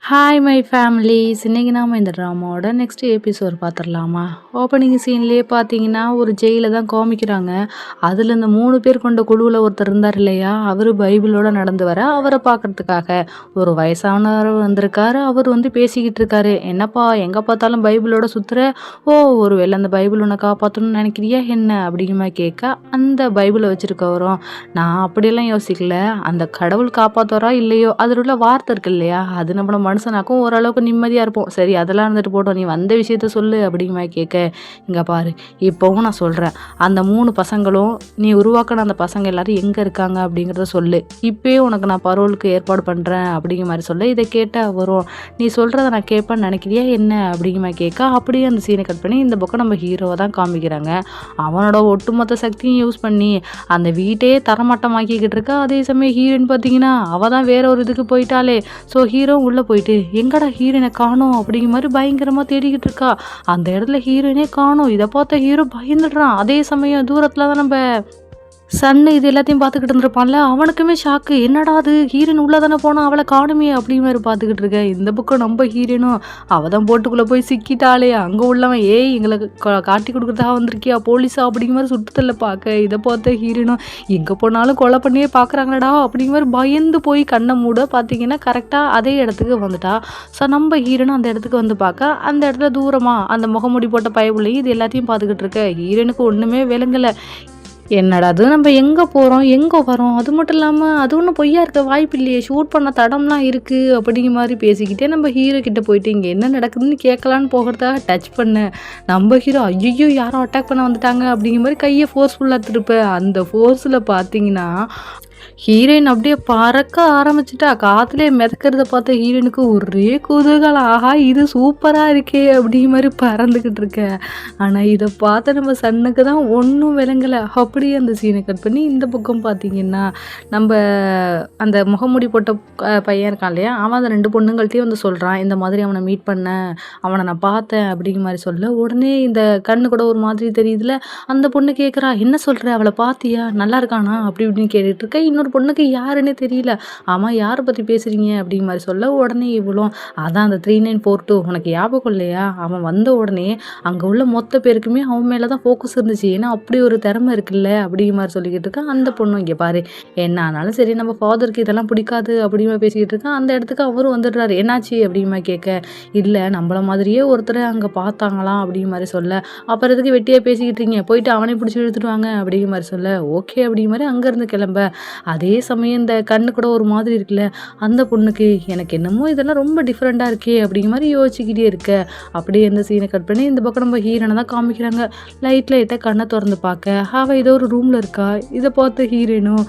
Hi my families, இன்னைக்கு நாம இந்த ட்ராமாவோட நெக்ஸ்ட் எபிசோட் பார்த்துடலாமா? ஓப்பனிங் சீன்லேயே பார்த்தீங்கன்னா ஒரு ஜெயிலை தான் காமிக்கிறாங்க. அதில் இந்த 3 பேர் கொண்ட குழுவில் ஒருத்தர் இருந்தார் இல்லையா, அவர் பைபிளோட நடந்து வர அவரை பார்க்கறதுக்காக ஒரு வயசானவர் வந்திருக்காரு. அவர் பேசிக்கிட்டு இருக்காரு, என்னப்பா எங்கே பார்த்தாலும் பைபிளோட சுற்றுற, ஓ ஒருவேளை அந்த பைபிள் உன்னை காப்பாற்றணும்னு நினைக்கிறியா என்ன அப்படிங்கிற மாதிரி கேட்க, அந்த பைபிளை வச்சுருக்கவரும் நான் அப்படியெல்லாம் யோசிக்கல, அந்த கடவுள் காப்பாற்றுறா இல்லையோ அதில் உள்ள வார்த்தை இருக்கு இல்லையா, அது நம்மள மனுஷனாக்கும் ஓரளவுக்கு நிம்மதியாக இருப்போம். சரி அதெல்லாம் இருந்துட்டு போட்டோம், நீ வந்த விஷயத்த சொல்லு அப்படிங்கிற மாதிரி கேட்க, இங்கே பாரு இப்போவும் நான் சொல்கிறேன், அந்த 3 பசங்களும் நீ உருவாக்கின அந்த பசங்க எல்லாரும் எங்கே இருக்காங்க அப்படிங்கிறத சொல்லு, இப்போயே உனக்கு நான் பரோலுக்கு ஏற்பாடு பண்ணுறேன் அப்படிங்கிற மாதிரி சொல்ல, இதை கேட்டால் வரும் நீ சொல்கிறத நான் கேட்பேன்னு நினைக்கிறியா என்ன அப்படிங்கிற மாதிரி கேட்க, அப்படியே அந்த சீனை கட் பண்ணி இந்த பக்கம் நம்ம ஹீரோவை தான் காமிக்கிறாங்க. அவனோட ஒட்டுமொத்த சக்தியும் யூஸ் பண்ணி அந்த வீட்டையே தரமட்டமாக்கிக்கிட்டு இருக்கா. அதே சமயம் ஹீரோயின் பார்த்தீங்கன்னா அவள் தான் வேற ஒரு இதுக்கு போயிட்டாலே. ஸோ ஹீரோ உள்ளே போயிட்டு எங்கடா ஹீரோயினை காணோம் அப்படிங்கிற மாதிரி பயங்கரமாக தேடிக்கிட்டு இருக்கா. அந்த இடத்துல ஹீரோயினே காணோம். இதை பார்த்த ஹீரோ பயந்துடுறான். அதே சமயம் தூரத்தில் தான் நம்ம சன்னு இது எல்லாத்தையும் பார்த்துக்கிட்டு இருந்திருப்பான்ல, அவனுக்குமே ஷாக்கு, என்னடா அது ஹீரோயின் உள்ளே தானே போனால் அவளை காணுமே அப்படிங்கிற மாதிரி பார்த்துக்கிட்டு இருக்கேன். இந்த பக்கம் நம்ம ஹீரோயினும் அவள் தான் போட்டுக்குள்ளே போய் சிக்கிட்டாளே, அங்கே உள்ளவன் ஏய் எங்களை காட்டி கொடுக்குறதா வந்திருக்கியா போலீஸா அப்படிங்கிற மாதிரி சுட்டுத்தல்ல பார்க்க, இதை பார்த்த ஹீரோயினும் எங்கே போனாலும் கொலை பண்ணியே பார்க்குறாங்கடா அப்படிங்கிற மாதிரி பயந்து போய் கண்ணை மூட பார்த்தீங்கன்னா கரெக்டாக அதே இடத்துக்கு வந்துட்டா. ஸோ நம்ம ஹீரோனும் அந்த இடத்துக்கு வந்து பார்க்க, அந்த இடத்துல தூரமாக அந்த முகமுடி போட்ட பயவுலையும் இது எல்லாத்தையும் பார்த்துக்கிட்டு இருக்க. ஹீரோனுக்கு ஒன்றுமே விளங்கலை, என்னடா அது நம்ம எங்கே போகிறோம் எங்கே வரோம், அது மட்டும் இல்லாமல் அது ஒன்றும் பொய்யா இருக்க வாய்ப்பு இல்லையே, ஷூட் பண்ண தடம்லாம் இருக்குது அப்படிங்கிற மாதிரி பேசிக்கிட்டே நம்ம ஹீரோ கிட்ட போயிட்டு இங்கே என்ன நடக்குதுன்னு கேட்கலான்னு போகிறதுக்காக டச் பண்ணேன். நம்ம ஹீரோ ஐயோ யாரும் அட்டாக் பண்ண வந்துட்டாங்க அப்படிங்கிற மாதிரி கையை ஃபோர்ஸ்ஃபுல்லாக திருப்பேன். அந்த ஃபோர்ஸில் பார்த்தீங்கன்னா ஹீரோயின் அப்படியே பறக்க ஆரம்பிச்சிட்டா. காற்றுலேயே மிதக்கிறத பார்த்த ஹீரோயினுக்கு ஒரே குதூகலம், ஆஹா இது சூப்பராக இருக்கே அப்படிங்கிற மாதிரி பறந்துக்கிட்டு இருக்கேன். ஆனால் இதை பார்த்த நம்ம சன்னுக்கு தான் ஒன்றும் விளங்கலை. அப்படியே அந்த சீனை கட் பண்ணி இந்த பக்கம் பார்த்தீங்கன்னா நம்ம அந்த முகமுடி போட்ட பையன் இருக்கான் இல்லையா, அவன் அந்த 2 பொண்ணுங்கள்ட்டையும் சொல்கிறான், இந்த மாதிரி அவனை மீட் பண்ணேன், அவனை நான் பார்த்தேன் அப்படிங்கிற மாதிரி சொல்ல, உடனே இந்த கண்ணு கூட ஒரு மாதிரி தெரியுதுல, அந்த பொண்ணு கேட்குறா என்ன சொல்கிற, அவளை பார்த்தியா நல்லா இருக்கானா அப்படி இப்படின்னு கேட்டுட்டு இருக்க. இன்னொரு பொண்ணுக்கு யாருன்னே தெரியல, ஆமாம் யாரை பற்றி பேசுகிறீங்க அப்படிங்கிற மாதிரி சொல்ல, உடனே இவ்வளோ அதான் அந்த 3942 உனக்கு ஞாபகம் இல்லையா, அவன் வந்த உடனே அங்கே உள்ள மொத்த பேருக்குமே அவன் மேலே தான் ஃபோக்கஸ் இருந்துச்சு, ஏன்னா அப்படி ஒரு திறமை இருக்குல்ல அப்படிங்கிற மாதிரி சொல்லிக்கிட்டு இருக்கேன். அந்த பொண்ணு இங்கே பாரு என்ன ஆனாலும் சரி நம்ம ஃபாதருக்கு இதெல்லாம் பிடிக்காது அப்படிங்கிற பேசிக்கிட்டு இருக்கேன். அந்த இடத்துக்கு அவரும் வந்துடுறாரு, என்னாச்சு அப்படிங்கிற மாதிரி கேட்க, இல்லை நம்மள மாதிரியே ஒருத்தரை அங்கே பார்த்தாங்களாம் அப்படிங்கிற மாதிரி சொல்ல, அப்புறம் எதுக்கு வெட்டியாக பேசிக்கிட்டு இருக்கீங்க, போயிட்டு அவனை பிடிச்சி இழுத்துட்டு வாங்க அப்படிங்கிற மாதிரி சொல்ல, ஓகே அப்படிங்கிற மாதிரி அங்கேருந்து கிளம்ப. அதே சமயம் இந்த கண்ணு கூட ஒரு மாதிரி இருக்குல்ல, அந்த பொண்ணுக்கு எனக்கு என்னமோ இதெல்லாம் ரொம்ப டிஃப்ரெண்ட்டாக இருக்கே அப்படிங்கிற மாதிரி யோசிச்சுக்கிட்டே இருக்க. அப்படியே இந்த சீனை கட் பண்ணி இந்த பக்கம் நம்ம ஹீரோனை தான் காமிக்கிறாங்க. லைட்டாக கண்ணை திறந்து பார்க்க, அவள் ஏதோ ஒரு ரூமில் இருக்கா. இதை பார்த்து ஹீரோனும்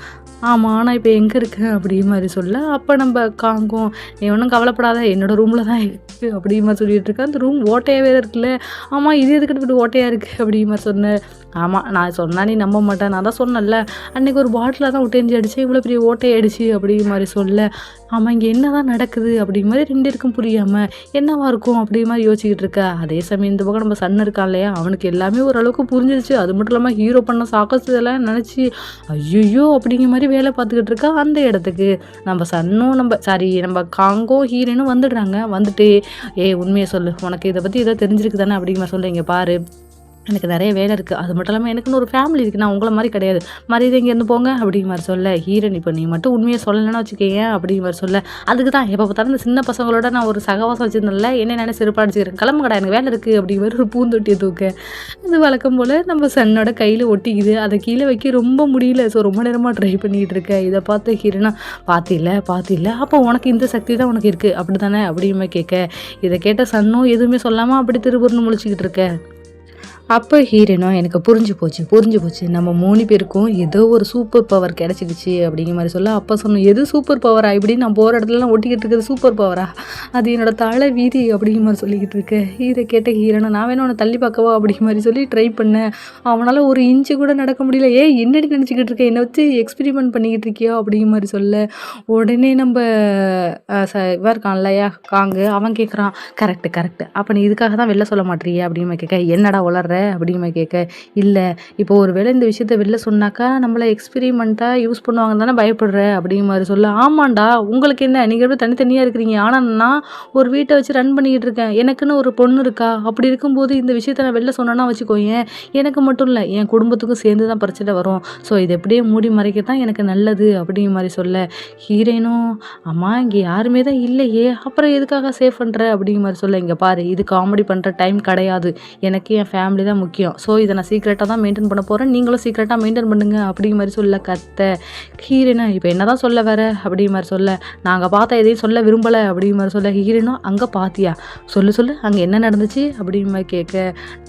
ஆமாம் நான் இப்போ எங்கே இருக்கேன் அப்படிங்கிற மாதிரி சொல்ல, அப்போ நம்ம காங்கும் நீ ஒன்றும் கவலைப்படாத என்னோடய ரூமில் தான் இருக்குது அப்படிங்கிற மாதிரி சொல்லிட்டு இருக்கேன். அந்த ரூம் ஓட்டையாகவே இருக்குல்ல, ஆமாம் இது எதுக்கிட்டு ஓட்டையாக இருக்குது அப்படிங்கிற மாதிரி சொன்னேன். ஆமாம் நான் சொன்னா நீ நம்ப மாட்டேன், நான் தான் சொன்னேன்ல அன்றைக்கி ஒரு பாட்டில் தான் விட்டு அடிச்சு இவ்வளோ பெரிய ஓட்டையாயிடுச்சு அப்படிங்கிற மாதிரி சொல்ல, ஆமாம் இங்கே என்ன தான் நடக்குது அப்படிங்கிற மாதிரி 2 பேருக்கும் புரியாமல் என்னவா இருக்கும் அப்படிங்கிற மாதிரி யோசிச்சுக்கிட்டு இருக்கா. அதே சமயம் இந்த பக்கம் நம்ம சன் இருக்கான் இல்லையா, அவனுக்கு எல்லாமே ஓரளவுக்கு புரிஞ்சிருச்சு. அது மட்டும் இல்லாமல் ஹீரோ பண்ண சாக்கஸ் இதெல்லாம் நினச்சி ஐயோ அப்படிங்கிற மாதிரி வேலை பார்த்துக்கிட்டு இருக்கா. அந்த இடத்துக்கு நம்ம சன்னும் நம்ம காங்கும் ஹீரோனும் வந்துடுறாங்க. வந்துட்டு உண்மையை சொல்லு, உனக்கு இதை பற்றி ஏதோ தெரிஞ்சிருக்கு தானே அப்படிங்கிற மாதிரி சொல்ல, இங்கே பாரு எனக்கு நிறைய வேலை இருக்குது, அது மட்டும் இல்லாமல் எனக்குன்னு ஒரு ஃபேமிலி இருக்குது, நான் உங்களை மாதிரி கிடையாது, மரியாதை இங்கேருந்து போங்க அப்படிங்கிற மாதிரி சொல்ல, ஹீரோன் இப்போ நீ மட்டும் உண்மையை சொல்லலைன்னு வச்சுக்கேன் அப்படிங்கிற மாதிரி சொல்ல, அதுக்கு தான் எப்போ பார்த்தாலும் இந்த சின்ன பசங்களோட நான் ஒரு சகவாசம் வச்சுருந்தேன்ல, என்ன நினைச்சு சிறப்பாக அடிச்சுக்கிறேன், கிளம்புங்கடா எனக்கு வேலை இருக்குது அப்படிங்கிற மாதிரி ஒரு பூந்தொட்டியை தூக்க. அது வழக்கம் போல் நம்ம சன்னோட கையில் ஒட்டிக்குது, அதை கீழே வைக்க ரொம்ப முடியல. ஸோ ரொம்ப நேரமாக ட்ரை பண்ணிகிட்டு இருக்கேன். இதை பார்த்து ஹீரோனா பார்த்தில்ல அப்போ உனக்கு இந்த சக்தி தான் உனக்கு இருக்குது அப்படி தானே அப்படிங்கிற மாதிரி கேட்க, இதை கேட்ட சன்னும் எதுவுமே சொல்லாமல் அப்படி திருபுறன்னு முழிச்சிக்கிட்டு இருக்கேன். அப்போ ஹீரோனும் எனக்கு புரிஞ்சு போச்சு நம்ம 3 பேருக்கும் ஏதோ ஒரு சூப்பர் பவர் கிடச்சிடுச்சு அப்படிங்கிற மாதிரி சொல்ல, அப்போ சொன்னோம் எது சூப்பர் பவரா இப்படின்னு நான் போகிற இடத்துலலாம் ஒட்டிக்கிட்டு இருக்கிறது சூப்பர் பவரா, அது என்னோட தலை வீதி அப்படிங்கிற மாதிரி சொல்லிக்கிட்டு இருக்கேன். இதை கேட்ட ஹீரோனும் நான் வேணும் உன்னை தள்ளி பார்க்கவா அப்படிங்கிற மாதிரி சொல்லி ட்ரை பண்ணேன். அவனால் ஒரு இன்ச்சு கூட நடக்க முடியல. என்னடி நினச்சிக்கிட்டு இருக்கேன், என்னை வச்சு எக்ஸ்பெரிமெண்ட் பண்ணிக்கிட்டு இருக்கியோ அப்படிங்கிற மாதிரி சொல்ல, உடனே நம்ம இவன் இருக்கான் இல்லையா காங்கு, அவன் கேட்குறான் கரெக்டு அப்போ நீ இதுக்காக தான் வெளில சொல்ல மாட்டேறியா அப்படிங்கிற மாதிரி கேட்க, என்னடா வளர்ற பயப்படுற அப்படிங்கிற மாதிரி கேட்க, இல்லை இப்போ ஒரு வேளை இந்த விஷயத்த வெளில சொன்னாக்கா நம்மளை எக்ஸ்பெரிமெண்ட்டாக யூஸ் பண்ணுவாங்கன்னு தானே பயப்படுற அப்படிங்கிற மாதிரி சொல்ல, ஆமாண்டா உங்களுக்கு என்ன, நீங்கள் எப்படி தனித்தனியாக இருக்கிறீங்க, ஆனால் நான் ஒரு வீட்டை வச்சு ரன் பண்ணிக்கிட்டு இருக்கேன், எனக்குன்னு ஒரு பொண்ணு இருக்கா, அப்படி இருக்கும்போது இந்த விஷயத்த நான் வெளில சொன்னேன்னா வச்சுக்கோயேன், எனக்கு மட்டும் இல்லை என் குடும்பத்துக்கும் சேர்ந்து தான் பிரச்சனை வரும். ஸோ இதை எப்படியே மூடி மறைக்க தான் எனக்கு நல்லது அப்படிங்கிற மாதிரி சொல்ல, ஹீரோயினும் அம்மா இங்கே யாருமே தான் இல்லையே, அப்புறம் எதுக்காக சேவ் பண்ணுற அப்படிங்கிற மாதிரி சொல்ல, இங்கே பாரு இது காமெடி பண்ணுற டைம் கிடையாது, எனக்கு என் ஃபேமிலி தான் முக்கியம், ஸோ இதை நான் சீக்ரெட்டாக தான் மெயின்டைன் பண்ண போகிறேன், நீங்களும் சீக்ரெட்டாக மெயின்டைன் பண்ணுங்க அப்படிங்கிற மாதிரி சொல்ல கத்த, ஹீரோயினா இப்போ என்ன தான் சொல்ல வர அப்படிங்கிற மாதிரி சொல்ல, நாங்கள் பார்த்தா எதையும் சொல்ல விரும்பலை அப்படிங்கிற மாதிரி சொல்ல, ஹீரோயினும் அங்கே பார்த்தியா, சொல்லு அங்கே என்ன நடந்துச்சு அப்படிங்கிற மாதிரி கேட்க,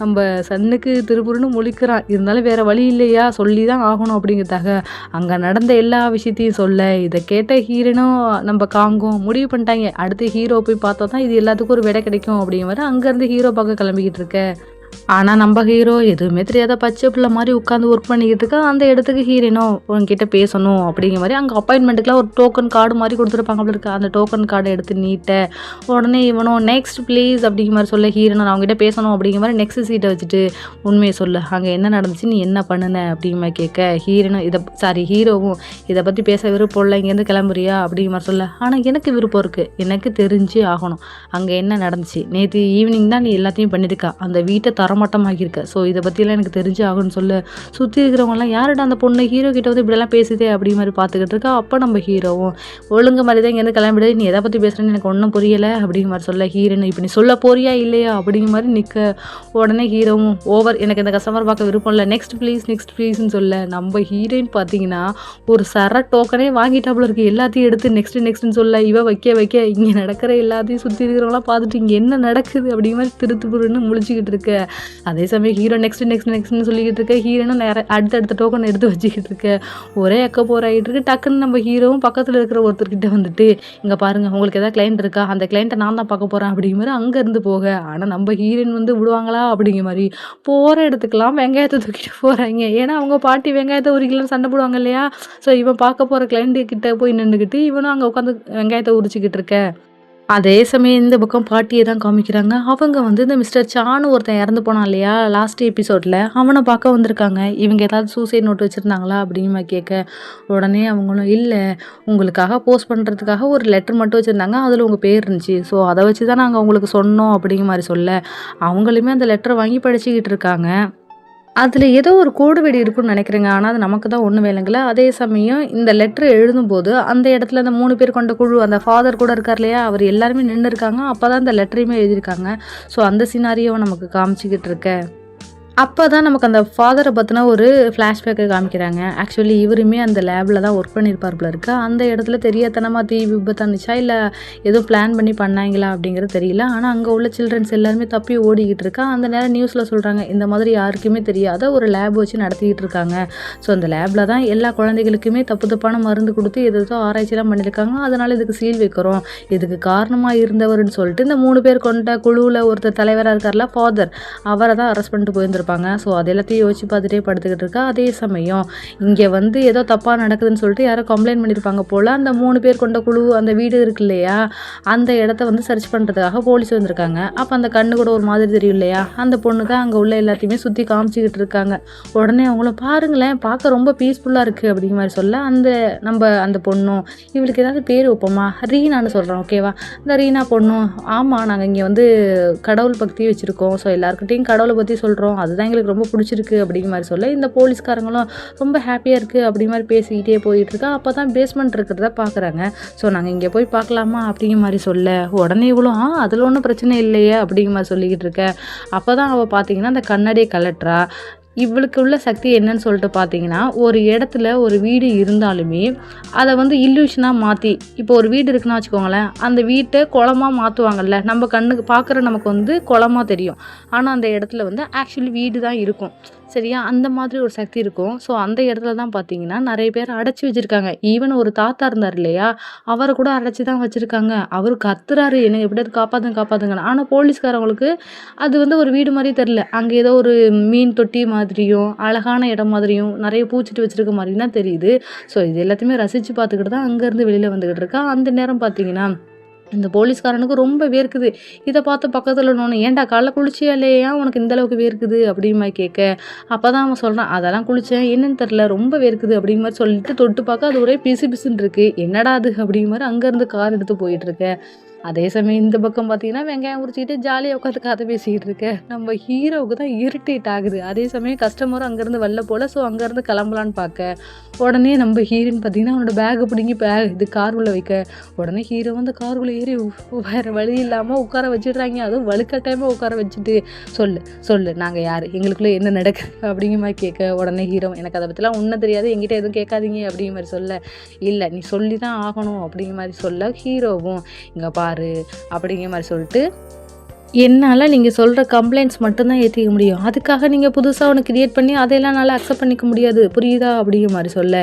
நம்ம சன்னுக்கு திருப்புருன்னு முழிக்கிறான், இருந்தாலும் வேறு வழி இல்லையா சொல்லி தான் ஆகணும் அப்படிங்கிறதாக அங்கே நடந்த எல்லா விஷயத்தையும் சொல்ல, இதை கேட்ட ஹீரோனும் நம்ம காங்கும் முடிவு பண்ணிட்டாங்க, அடுத்து ஹீரோ போய் பார்த்தா தான் இது எல்லாத்துக்கும் ஒரு விடை கிடைக்கும் அப்படிங்கிற மாதிரி அங்கேருந்து ஹீரோ பார்க்க கிளம்பிக்கிட்டு இருக்க. ஆனால் நம்ம ஹீரோ எதுவுமே தெரியாத பச்சை பிள்ளை மாதிரி உட்காந்து ஒர்க் பண்ணிக்கிட்டு இருக்கா. அந்த இடத்துக்கு ஹீரோனோ உன்கிட்ட பேசணும் அப்படிங்கிற மாதிரி அங்கே அப்பாயின்மெண்ட்டுக்குலாம் ஒரு டோக்கன் கார்டு மாதிரி கொடுத்துருப்பாங்க அப்படி இருக்கு. அந்த டோக்கன் கார்டை எடுத்து நீட்ட உடனே இவனும் நெக்ஸ்ட் ப்ளீஸ் அப்படிங்கிற மாதிரி சொல்ல, ஹீரோனோ நான் அவங்ககிட்ட பேசணும் அப்படிங்கிற மாதிரி நெக்ஸ்ட் சீட்டை வச்சுட்டு உண்மையை சொல்லு, அங்கே என்ன நடந்துச்சு, நீ என்ன பண்ணுன அப்படிங்கிற மாதிரி கேட்க, ஹீரோவும் இதை பற்றி பேச விருப்பம் இல்லை, இங்கேருந்து கிளம்புறியா அப்படிங்கிற மாதிரி சொல்ல, ஆனால் எனக்கு விருப்பம் இருக்குது, எனக்கு தெரிஞ்சு ஆகணும் அங்கே என்ன நடந்துச்சு, நேற்று ஈவினிங் தான் நீ எல்லாத்தையும் பண்ணியிருக்கா, அந்த வீட்டை தரமட்டமாகியிருக்க, ஸோ இதை பற்றிலாம் எனக்கு தெரிஞ்சு ஆகும்னு சொல்ல, சுற்றி இருக்கிறவங்கலாம் யாருடா அந்த பொண்ணு ஹீரோ கிட்ட வந்து இப்படிலாம் பேசுதே அப்படி மாதிரி பார்த்துக்கிட்டு இருக்கா. அப்போ நம்ம ஹீரோவும் ஒழுங்கு மாதிரி தான் இங்கேருந்து கிளம்பிடுது, நீ எதை பற்றி பேசுகிறேன்னு எனக்கு ஒன்றும் புரியலை அப்படிங்கிற மாதிரி சொல்ல, ஹீரோன்னு இப்போ நீ சொல்ல போறியா இல்லையா அப்படிங்கிற மாதிரி நிற்க, உடனே ஹீரோவும் ஓவர் எனக்கு இந்த கஸ்டமர் பார்க்க விருப்பம் இல்லை, நெக்ஸ்ட் ப்ளீஸ்ன்னு சொல்ல, நம்ம ஹீரோயின் பார்த்தீங்கன்னா ஒரு டோக்கனே வாங்கிட்டாப்புல இருக்குது, எல்லாத்தையும் எடுத்து நெக்ஸ்ட்னு சொல்ல, இவ வைக்க இங்கே நடக்கிற எல்லாத்தையும் சுற்றி இருக்கிறவங்களாம் பார்த்துட்டு இங்கே என்ன நடக்குது அப்படிங்கிற மாதிரி திருத்துப்புருன்னு முழிச்சிக்கிட்டு இருக்க. அதே சமயம் ஹீரோ நெக்ஸ்ட்னு சொல்லிக்கிட்டு இருக்க, ஹீரோனும் அடுத்தடுத்த டோக்கன் எடுத்து வச்சுக்கிட்டு இருக்க, ஒரே போராகிட்டு இருக்கு. டக்குன்னு நம்ம ஹீரோவும் பக்கத்தில் இருக்கிற ஒருத்தர்கிட்ட வந்துட்டு, இங்கே பாருங்க உங்களுக்கு எதாவது கிளைண்ட் இருக்கா, அந்த கிளைண்ட்டை நான் தான் பார்க்க போகிறேன் அப்படிங்கிற மாதிரி அங்கேருந்து போக, ஆனால் நம்ம ஹீரோயின் வந்து விடுவாங்களா அப்படிங்கிற மாதிரி போகிற இடத்துக்கெல்லாம் வெங்காயத்தை தூக்கிட்டு போகிறாங்க. ஏன்னா அவங்க பாட்டி வெங்காயத்தை உரிக்கலன்னு சண்டை போடுவாங்க இல்லையா. ஸோ இவன் பார்க்க போகிற கிளைண்ட்டு கிட்ட போய் நின்றுக்கிட்டு இவனும் அங்கே உட்காந்து வெங்காயத்தை உரிச்சிக்கிட்டு இருக்க. அதே சமயம் இந்த பக்கம் பாட்டியை தான் காமிக்கிறாங்க. அவங்க வந்து இந்த மிஸ்டர் சானு ஒருத்தன் இறந்து போனான் இல்லையா லாஸ்ட் எபிசோடில், அவனை பார்க்க வந்திருக்காங்க. இவங்க ஏதாவது சூசைட் நோட் வச்சுருந்தாங்களா அப்படின்னு கேட்க, உடனே அவங்களும் இல்லை உங்களுக்காக போஸ்ட் பண்ணுறதுக்காக ஒரு லெட்டர் மட்டும் வச்சுருந்தாங்க, அதில் உங்கள் பேர் இருந்துச்சு, ஸோ அதை வச்சு தான் நாங்கள் உங்களுக்கு சொன்னோம் அப்படிங்கிற மாதிரி சொல்ல, அவங்களுமே அந்த லெட்டரை வாங்கி படிச்சுக்கிட்டு இருக்காங்க. அதில் ஏதோ ஒரு கோடு வெடி இருக்குன்னு நினைக்கிறேங்க, ஆனால் அது நமக்கு தான் ஒன்றும் வேலைங்கள. அதே சமயம் இந்த லெட்ரு எழுதும்போது அந்த இடத்துல அந்த 3 பேர் கொண்ட குழு, அந்த ஃபாதர் கூட இருக்கார் இல்லையா, அவர் எல்லாருமே நின்று இருக்காங்க. அப்போ தான் இந்த லெட்டரையுமே எழுதியிருக்காங்க. ஸோ அந்த சினாரியோவை நமக்கு காமிச்சிக்கிட்டு இருக்க. அப்போ தான் நமக்கு அந்த ஃபாதரை பற்றின ஒரு ஃப்ளாஷ்பேக்கை காமிக்கிறாங்க. ஆக்சுவலி இவருமே அந்த லேபில் தான் ஒர்க் பண்ணியிருப்பார்ல இருக்க. அந்த இடத்துல தெரியாதனமாக தீ விபத்தானுச்சா இல்லை ஏதோ பிளான் பண்ணி பண்ணாங்களா அப்படிங்கிறது தெரியல. ஆனால் அங்கே உள்ள சில்ட்ரன்ஸ் எல்லாருமே தப்பி ஓடிக்கிட்டு இருக்கா. அந்த நேரம் நியூஸில் சொல்கிறாங்க இந்த மாதிரி யாருக்குமே தெரியாத ஒரு லேப் வச்சு நடத்திக்கிட்டு இருக்காங்க. ஸோ அந்த லேபில் தான் எல்லா குழந்தைகளுக்குமே தப்பான மருந்து கொடுத்து எதோ ஆராய்ச்சிலாம் பண்ணியிருக்காங்க. அதனால் இதுக்கு சீல் வைக்கிறோம், இதுக்கு காரணமாக இருந்தவர்னு சொல்லிட்டு இந்த 3 பேர் கொண்ட குழுவில் ஒருத்தர் தலைவராக இருக்கார்ல ஃபாதர், அவரை தான் அரெஸ்ட் பண்ணிட்டு போயிருந்திருப்பாங்க. ஸோ அது எல்லாத்தையும் யோசிச்சு பார்த்துட்டே படுத்துக்கிட்டு இருக்கா. அதே சமயம் இங்கே வந்து ஏதோ தப்பாக நடக்குதுன்னு சொல்லிட்டு யாரோ கம்ப்ளைண்ட் பண்ணியிருப்பாங்க போல். அந்த 3 பேர் கொண்ட குழு அந்த வீடு இருக்கு இல்லையா, அந்த இடத்த வந்து சர்ச் பண்ணுறதுக்காக போலீஸ் வந்திருக்காங்க. அப்போ அந்த கண்ணு கூட ஒரு மாதிரி தெரியும் இல்லையா, அந்த பொண்ணு தான் அங்கே உள்ள எல்லாத்தையுமே சுற்றி காமிச்சிக்கிட்டு இருக்காங்க. உடனே அவங்கள பாருங்களேன் பார்க்க ரொம்ப பீஸ்ஃபுல்லாக இருக்குது அப்படிங்கிற மாதிரி சொல்ல, அந்த பொண்ணும் இவளுக்கு ஏதாவது பேர் வைப்போமா, ரீனான்னு சொல்கிறோம் ஓகேவா, இந்த ரீனா பொண்ணும் ஆமாம் நாங்கள் இங்கே வந்து கடவுள் பக்தி வச்சுருக்கோம், ஸோ எல்லாருக்கிட்டையும் கடவுளை பற்றி சொல்கிறோம், அதுதான் எங்களுக்கு ரொம்ப பிடிச்சிருக்கு அப்படிங்கிற மாதிரி சொல்ல, இந்த போலீஸ்காரங்களும் ரொம்ப ஹாப்பியாக இருக்குது அப்படிங்கிற மாதிரி பேசிக்கிட்டே போயிட்டுருக்கா. அப்போ தான் பேஸ்மெண்ட் இருக்கிறத பார்க்குறாங்க. ஸோ நாங்கள் இங்கே போய் பார்க்கலாமா அப்படிங்கிற மாதிரி சொல்ல, உடனே இவ்வளோ அதில் ஒன்றும் பிரச்சனை இல்லையே அப்படிங்கிற மாதிரி சொல்லிக்கிட்டு இருக்க. அப்போ தான் அவள் பார்த்தீங்கன்னா அந்த கண்ணாடியை கலட்டுறா. இவளுக்கு உள்ள சக்தி என்னன்னு சொல்லிட்டு பார்த்தீங்கன்னா, ஒரு இடத்துல ஒரு வீடு இருந்தாலுமே அதை வந்து இல்யூஷனாக மாற்றி, இப்போ ஒரு வீடு இருக்குன்னா வச்சுக்கோங்களேன், அந்த வீட்டை குளமாக மாற்றுவாங்கல்ல, நம்ம கண்ணுக்கு பார்க்குற நமக்கு வந்து குளமாக தெரியும், ஆனால் அந்த இடத்துல வந்து ஆக்சுவலி வீடு தான் இருக்கும் சரியா, அந்த மாதிரி ஒரு சக்தி இருக்கும். ஸோ அந்த இடத்துல தான் பார்த்தீங்கன்னா நிறைய பேர் அடைச்சி வச்சுருக்காங்க. ஈவன் ஒரு தாத்தா இருந்தார் இல்லையா, அவரை கூட அடைச்சி தான் வச்சுருக்காங்க. அவர் கத்துறாரு என்னை எப்படியாவது காப்பாற்றுங்கன்னு. ஆனால் போலீஸ்காரவங்களுக்கு அது வந்து ஒரு வீடு மாதிரி தெரில, அங்கே ஏதோ ஒரு மீன் தொட்டி மாதிரியும் அழகான இடம் மாதிரியும் நிறைய பூச்சிட்டு வச்சுருக்க மாதிரி தான் தெரியுது. ஸோ இது எல்லாத்தையுமே ரசித்து பார்த்துக்கிட்டு தான் அங்கேருந்து வெளியில் வந்துக்கிட்டு இருக்கா. அந்த நேரம் பார்த்தீங்கன்னா இந்த போலீஸ்காரனுக்கு ரொம்ப வேர்க்குது. இத பார்த்து பக்கத்துல உள்ளவன், "ஏன்டா காலைல குளிச்சியா இல்லையா? ஏன் உனக்கு இந்த அளவுக்கு வேர்க்குது?" அப்படிங்கிற மாரி கேட்க, அப்பதான் அவன் சொல்றான், "அதெல்லாம் குளிச்சேன். என்னன்னு தெரியல. ரொம்ப வேர்க்குது." அப்படிங்கிற மாரி சொல்லிட்டு தொட்டு பார்க்க அது ஒரே பிசு பிசுன்னு இருக்கு. "என்னடா அது?" அப்படிங்கிற மாரி அங்கருந்து கார் எடுத்து போயிட்டு இருக்க. அதே சமயம் இந்த பக்கம் பார்த்தீங்கன்னா, வெங்காயம் உரிச்சுக்கிட்டு ஜாலியா உட்காந்து கதை பேசிக்கிட்டு இருக்க. நம்ம ஹீரோவுக்கு தான் இரிட்டேட் ஆகுது. அதே சமயம் கஸ்டமரும் அங்கேருந்து வரல போல. ஸோ அங்கேருந்து கிளம்பலான்னு பார்க்க, உடனே நம்ம ஹீரோயின் பார்த்தீங்கன்னா, அவனோட பேக்க பிடுங்கி இது கார் உள்ள வைக்க, உடனே ஹீரோ வந்து காருக்குள்ள ஏறி வேற வழி இல்லாம உட்கார வச்சுடுறாங்க. அதுவும் வலுக்கட்டாயமா உட்கார வச்சுட்டு, "சொல்லு, சொல்லு நாங்க யாரு? எங்களுக்குள்ள என்ன நடக்குது?" அப்படிங்கிற மாரி கேட்க, உடனே ஹீரோ, "எனக்கு அத பத்திலாம் ஒண்ணும் தெரியாது. என்கிட்ட எதுவும் கேட்காதீங்க." அப்படிங்கிற மாரி சொல்ல, "இல்ல நீ சொல்லி தான் ஆகணும்." அப்படிங்கிற மாரி சொல்ல, ஹீரோவும், "இங்க பாரு" அப்படிங்கிற மாரி சொல்லிட்டு, என்னால நீங்க சொல்ற கம்ப்ளைண்ட்ஸ் மட்டும் தான் ஏத்துக்க முடியும். அதுக்காக நீங்க புதுசா ஒண்ணு கிரியேட் பண்ணி அதையெல்லாம் என்னால அக்செப்ட் பண்ணிக்க முடியாது. புரியுதா? அப்படிங்கிற மாரி சொல்ல,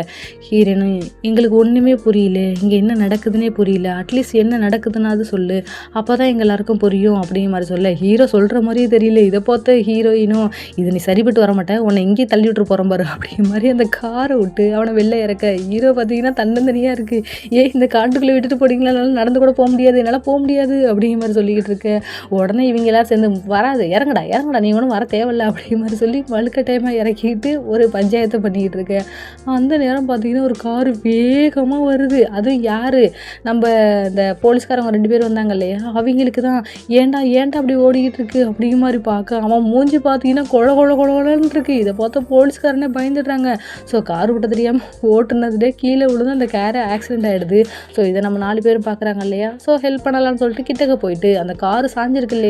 ஹீரோயினும், எங்களுக்கு ஒண்ணுமே புரியல. இங்க என்ன நடக்குதுன்னே புரியல. அட்லீஸ்ட் என்ன நடக்குதுன்னாவது சொல்லு. அப்பதான் எங்க எல்லாருக்கும் புரியும் அப்படிங்கிற மாரி சொல்ல, ஹீரோ சொல்ற மாரியே தெரியல. இத பார்த்த ஹீரோயினும், "இது நீ சரிப்பட்டு வரமாட்ட. உன்னை இங்கேயே தள்ளி விட்டுற போறேன் பாரு." அப்படிங்கிற மாரி அந்த கார விட்டு அவன வெளில இறக்க, ஹீரோ பார்த்தீங்கன்னா தன்னந்தனியா இருக்கு. "ஏய் இந்த காட்டுக்குள்ள விட்டுட்டு போனீங்களா? என்னால நடந்து கூட போ முடியாது. என்னால போ முடியாது." அப்படிங்கிற மாரி சொல்லிக்கிட்டு இருக்க. உடனே இவங்க எல்லாரும் சேர்ந்து, "வராது, இறங்குடா இறங்குடா, நீ ஒன்றும் வர தேவையில்ல." அப்படிங்கிற மாதிரி சொல்லி வலுக்கட்டாயமாக இறக்கிட்டு ஒரு பஞ்சாயத்தை பண்ணிக்கிட்டு இருக்கேன். அந்த நேரம் பார்த்தீங்கன்னா ஒரு காரு வேகமாக வருது. அதுவும் யாரு, நம்ம இந்த போலீஸ்காரங்க 2 பேர் வந்தாங்க இல்லையா, அவங்களுக்கு தான், "ஏன்டா ஏன்டா அப்படி ஓடிக்கிட்டு இருக்கு?" அப்படிங்கிற மாதிரி பார்க்க, அவன் மூஞ்சி பார்த்தீங்கன்னா கொழ கொழ கொழன்னு இருக்கு. இதை பார்த்து போலீஸ்காரனே பயந்துடுறாங்க. ஸோ கார் விட்ட தெரியாமல் ஓட்டுனதுலே கீழே விழுந்து அந்த காரு ஆக்சிடென்ட் ஆகிடுது. ஸோ இதை நம்ம 4 பேர் பார்க்குறாங்க இல்லையா, ஸோ ஹெல்ப் பண்ணலாம்னு சொல்லிட்டு கிட்டக்க போயிட்டு அந்த காரு சாஞ்சிருக்கு இல்லையா,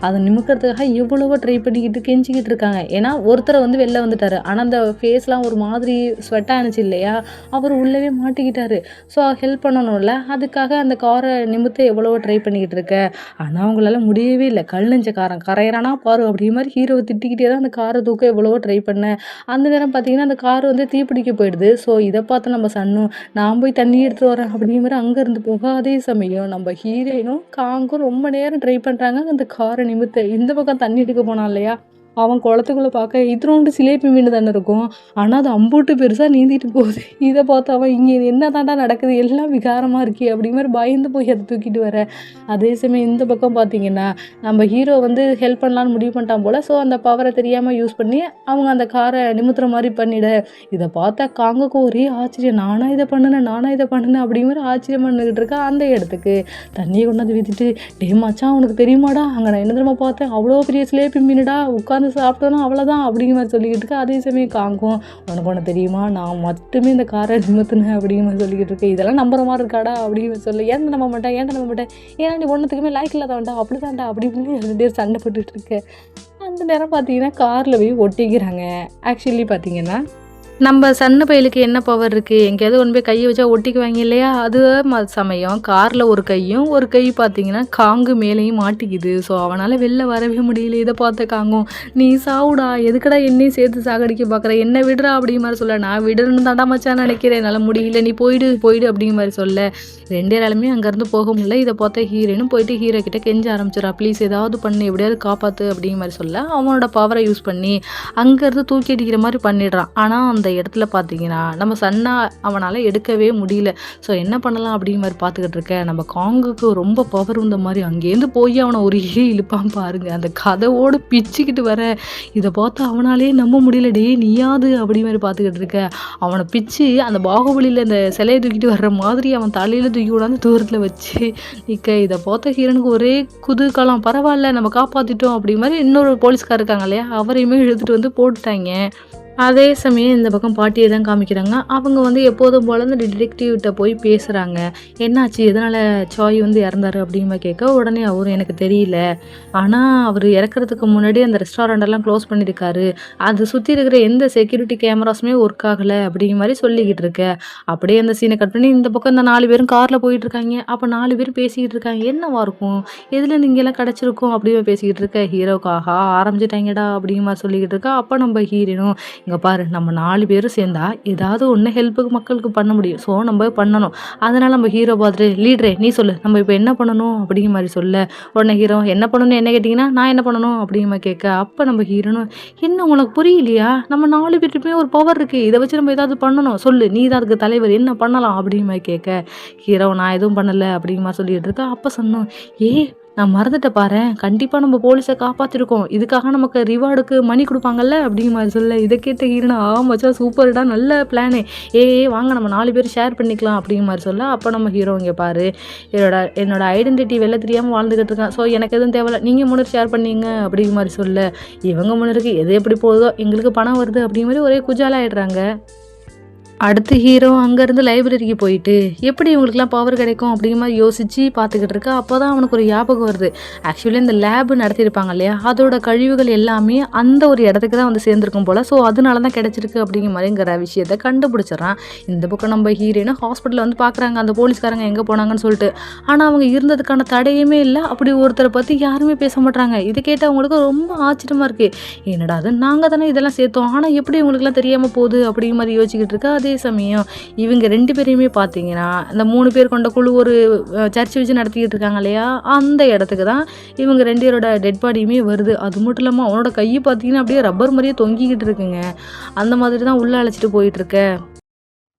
அதை நிமிக்கிறதுக்காக எவ்வளவோ ட்ரை பண்ணிக்கிட்டு கெஞ்சிக்கிட்டு இருக்காங்க. ஏன்னா ஒருத்தரை வந்து வெளில வந்துட்டாரு. ஆனால் அந்த ஃபேஸ்லாம் ஒரு மாதிரி ஸ்வெட் ஆனிச்சு இல்லையா, அவர் உள்ளவே மாட்டிக்கிட்டாரு. ஸோ ஹெல்ப் பண்ணணும்ல, அதுக்காக அந்த காரை நிமித்த எவ்வளவோ ட்ரை பண்ணிக்கிட்டு இருக்க. ஆனால் அவங்களால முடியவே இல்லை. கல் நெஞ்சக்காரன் கரையிறானா பாரு அப்படிங்கிற மாதிரி ஹீரோவை திட்டிக்கிட்டே தான் அந்த காரை தூக்க எவ்வளவோ ட்ரை பண்ணேன். அந்த நேரம் பார்த்தீங்கன்னா அந்த கார் வந்து தீப்பிடிக்க போயிடுது. ஸோ இதை பார்த்து நம்ம சன்னும், "நான் போய் தண்ணி எடுத்துட்டு வரேன்." அப்படிங்கிற மாதிரி அங்கேருந்து போக, அதே சமயம் நம்ம ஹீரோயினும் காங்கும் ரொம்ப நேரம் ட்ரை பண்ணுறாங்க அந்த காரை நிமித்த. இந்த பக்கம் தண்ணி எடுக்க போனான் இல்லையா, அவன் குளத்துக்குள்ள பார்க்க இத்துணூண்டு சிலேபி மீன் தானே இருக்கும். ஆனால் அது அம்புட்டு பெருசாக நீந்திட்டு போகுது. இதை பார்த்து அவன், "இங்கே என்ன தாண்டா நடக்குது, எல்லாம் விகாரமாக இருக்கே." அப்படிங்கிற மாதிரி பயந்து போய் அதை தூக்கிட்டு வர. அதே சமயம் இந்த பக்கம் பார்த்தீங்கன்னா நம்ம ஹீரோ வந்து ஹெல்ப் பண்ணலான்னு முடிவு பண்ணிட்டான் போல். ஸோ அந்த பவரை தெரியாமல் யூஸ் பண்ணி அவங்க அந்த காரை நிமித்துற மாதிரி பண்ணிட, இதை பார்த்தா காங்குக்கு ஒரே ஆச்சரியம். "நானா இதை பண்ணினேன், நானா இதை பண்ணினேன்." அப்படிங்கிற மாதிரி ஆச்சரியம் பண்ணிக்கிட்டு இருக்கா. அந்த இடத்துக்கு தண்ணியை கொண்டாந்து வீத்திட்டு, "டே மச்சான் உனக்கு தெரியுமாடா, அங்கே நான் என்ன தெரியுமா பார்த்தேன், அவ்வளோ பெரிய சிலேபி மீனுடா, உட்காந்து சாப்பிட்டோன்னா அவ்வளோதான்." அப்படிங்கிற மாதிரி சொல்லிக்கிட்டு இருக்கா. அதே சமயம் காங்கும், "உனக்கு ஒன்று தெரியுமா, நான் மட்டுமே இந்த காரை நிமித்தினேன்." அப்படிங்கிற மாதிரி சொல்லிக்கிட்டு இருக்கேன். "இதெல்லாம் நம்புற மாதிரி இருக்காடா?" அப்படிங்கிற மாதிரி சொல்ல, "ஏன்டா நம்ப மாட்டேன், ஏன்டா நம்ப மாட்டேன், ஏன்னா நீ ஒன்றுத்துக்குமே லைக் இல்லாதவன்டா, அப்படி தான்டா." அப்படி இப்படின்னு 2 பேர் சண்டை போட்டுட்டு இருக்கேன். அந்த நேரம் பார்த்தீங்கன்னா காரில் போய் ஒட்டிக்கிறாங்க. ஆக்சுவலி பார்த்தீங்கன்னா நம்ம சன்னு பயலுக்கு என்ன பவர் இருக்கு? எங்கேயாவது கொண்டு போய் கைய வச்சா ஒட்டிக்குவாங்க இல்லையா? அது சமயம் கார்ல ஒரு கையும், ஒரு கை பார்த்தீங்கன்னா காங்கு மேலேயும் மாட்டிக்குது. ஸோ அவனால வெளில வரவே முடியல. இத பார்த்த காங்கும், "நீ சாவுடா, எதுக்குடா என்னையும் சேர்த்து சாகடிக்க பார்க்குற? என்ன விடுறா." அப்படிங்கிற மாரி சொல்ல, "நான் விடணும்னு தான்டா மச்சான் நினைக்கிறேன். என்னால முடியல. நீ போயிடு, போயிடு." அப்படிங்கிற மாரி சொல்ல, 2 பேராலுமே அங்கேருந்து போக முடியல. இத பார்த்த ஹீரோயினும் போயிட்டு ஹீரோ கிட்ட கெஞ்ச ஆரம்பிச்சிடுறா, "ப்ளீஸ் ஏதாவது பண்ணு, எப்படியாவது காப்பாத்து." அப்படிங்கிற மாரி சொல்ல, அவனோட பவரை யூஸ் பண்ணி அங்கேருந்து தூக்கி அடிக்கிற மாரி பண்ணிடுறான். ஆனா அந்த இடத்துல பார்த்தீங்கன்னா நம்ம சன்னா அவனால எடுக்கவே முடியல. ஸோ என்ன பண்ணலாம் அப்படிங்கிற மாதிரி பார்த்துக்கிட்டு இருக்க, நம்ம காங்குக்கு ரொம்ப பவர் இருந்த மாதிரி அங்கேருந்து போய் அவனை ஒரு இழுப்பான் பாருங்க. அந்த கதவோடு பிச்சுக்கிட்டு வர, இதை பார்த்து அவனாலே நம்ப முடியல. "டே நீயாது?" அப்படி மாதிரி பார்த்துக்கிட்டு இருக்க, அவனை பிச்சு அந்த பாகுபலியில் இந்த சிலையை தூக்கிட்டு வர்ற மாதிரி அவன் தலையில் தூக்கி விடாந்து தூரத்தில் வச்சு நிற்க, இதை பார்த்த ஹீரனுக்கு ஒரே குதூகலம். பரவாயில்ல நம்ம காப்பாற்றிட்டோம் அப்படி மாதிரி. இன்னொரு போலீஸ்கார் இருக்காங்க இல்லையா, அவரையுமே இழுத்துட்டு வந்து போட்டுட்டாங்க. அதே சமயம் இந்த பக்கம் பாட்டியை தான் காமிக்கிறாங்க. அவங்க வந்து எப்போதும் போல இந்த டிடெக்டிவ்கிட்ட போய் பேசுகிறாங்க. "என்னாச்சு, எதனால் சாய் வந்து இறந்தாரு?" அப்படிங்கிற கேட்க, உடனே அவரும், "எனக்கு தெரியல. ஆனால் அவர் இறக்குறதுக்கு முன்னாடி அந்த ரெஸ்டாரண்டெல்லாம் க்ளோஸ் பண்ணியிருக்காரு. அது சுற்றி இருக்கிற எந்த செக்யூரிட்டி கேமராஸுமே ஒர்க் ஆகலை." அப்படிங்கிற மாதிரி சொல்லிக்கிட்டு இருக்க, அப்படியே அந்த சீனை கட் பண்ணி இந்த பக்கம் இந்த 4 பேரும் காரில் போயிட்டுருக்காங்க. அப்போ 4 பேர் பேசிக்கிட்டு இருக்காங்க. "என்னவா இருக்கும், எதுலேருந்து இங்கெல்லாம் கிடச்சிருக்கும்?" அப்படின்னு பேசிக்கிட்டு இருக்க, ஹீரோக்காக ஆரம்பிச்சிட்டாங்கடா அப்படிங்கிற மாதிரி சொல்லிக்கிட்டு இருக்கா. அப்போ நம்ம ஹீரோனும், இங்கே பாரு நம்ம 4 பேரும் சேர்ந்தா ஏதாவது ஒன்று ஹெல்ப்புக்கு மக்களுக்கு பண்ண முடியும். ஸோ நம்ம பண்ணணும். அதனால் நம்ம ஹீரோ பார்த்துட்டு லீடரே நீ சொல்லு நம்ம இப்போ என்ன பண்ணணும் அப்படிங்கிற மாதிரி சொல்ல உடனே ஹீரோ என்ன பண்ணணும்னு என்ன கேட்டிங்கன்னா நான் என்ன பண்ணணும் அப்படிங்கிற மாதிரி கேட்க அப்போ நம்ம ஹீரோனும் என்ன உனக்கு புரியலையா நம்ம 4 பேருக்குமே ஒரு பவர் இருக்குது இதை வச்சு நம்ம ஏதாவது பண்ணணும் சொல்லு நீ தான் அதுக்கு தலைவர் என்ன பண்ணலாம் அப்படிங்கிற மாதிரி கேட்க ஹீரோ நான் எதுவும் பண்ணலை அப்படிங்கிற மாதிரி சொல்லிட்டு இருக்கா. அப்போ சொன்னோம் நான் மறந்துட்ட பாரேன் கண்டிப்பாக நம்ம போலீஸை காப்பாற்றிருக்கோம் இதுக்காக நமக்கு ரிவார்டுக்கு மணி கொடுப்பாங்கல்ல அப்படிங்கிற மாதிரி சொல்ல இதை கேட்ட ஹீரோனா மச்சா சூப்பர்டா நல்ல பிளானு வாங்க நம்ம 4 பேர் ஷேர் பண்ணிக்கலாம் அப்படிங்கிற மாதிரி சொல்ல அப்போ நம்ம ஹீரோ இங்கே பாரு என்னோட ஐடென்டிட்டி வெளில தெரியாமல் வாழ்ந்துக்கிட்டு இருக்கேன். ஸோ எனக்கு எதுவும் தேவையில்ல நீங்கள் முன்னர் ஷேர் பண்ணீங்க அப்படிங்கிற மாதிரி சொல்ல இவங்க முன்னருக்கு எது எப்படி போகுதோ எங்களுக்கு பணம் வருது அப்படிங்கிற மாதிரி ஒரே குஜாலாயிடுறாங்க. அடுத்து ஹீரோ அங்கேருந்து லைப்ரரிக்கு போயிட்டு எப்படி இவங்களுக்குலாம் பவர் கிடைக்கும் அப்படிங்கிற மாதிரி யோசித்து பார்த்துக்கிட்டு இருக்கா. அப்போ தான் அவனுக்கு ஒரு ஞாபகம் வருது. ஆக்சுவலி இந்த லேபு நடத்தியிருப்பாங்க இல்லையா அதோட கழிவுகள் எல்லாமே அந்த ஒரு இடத்துக்கு தான் வந்து சேர்ந்துருக்கும் போல். ஸோ அதனால தான் கிடச்சிருக்கு அப்படிங்கிற மாதிரிங்கிற விஷயத்தை கண்டுபிடிச்சிடறான். இந்த பக்கம் நம்ம ஹீரோயினை ஹாஸ்பிட்டலில் வந்து பார்க்குறாங்க அந்த போலீஸ்காரங்க எங்கே போனாங்கன்னு சொல்லிட்டு. ஆனால் அவங்க இருந்ததுக்கான தடையுமே இல்லை. அப்படி ஒருத்தரை பற்றி யாருமே பேச மாட்டாங்க. இதை கேட்டு அவங்களுக்கு ரொம்ப ஆச்சரியமாக இருக்குது. என்னடா அது நாங்கள் தானே இதெல்லாம் சேர்த்தோம் ஆனால் எப்படி இவங்களுக்குலாம் தெரியாமல் போகுது அப்படிங்கிற மாதிரி யோசிச்சுக்கிட்டு இருக்கா. அதே சமயம் இவங்க 2 பேரையுமே பார்த்தீங்கன்னா இந்த 3 பேர் கொண்ட குழு ஒரு சர்ச் வச்சு நடத்திக்கிட்டு இருக்காங்க இல்லையா அந்த இடத்துக்கு தான் இவங்க 2 பேரோட டெட் பாடியுமே வருது. அது மட்டும் இல்லாமல் அவனோட கையை பார்த்தீங்கன்னா அப்படியே ரப்பர் மாதிரியே தொங்கிக்கிட்டு இருக்குங்க. அந்த மாதிரி தான் உள்ளே அழைச்சிட்டு போயிட்டு இருக்க.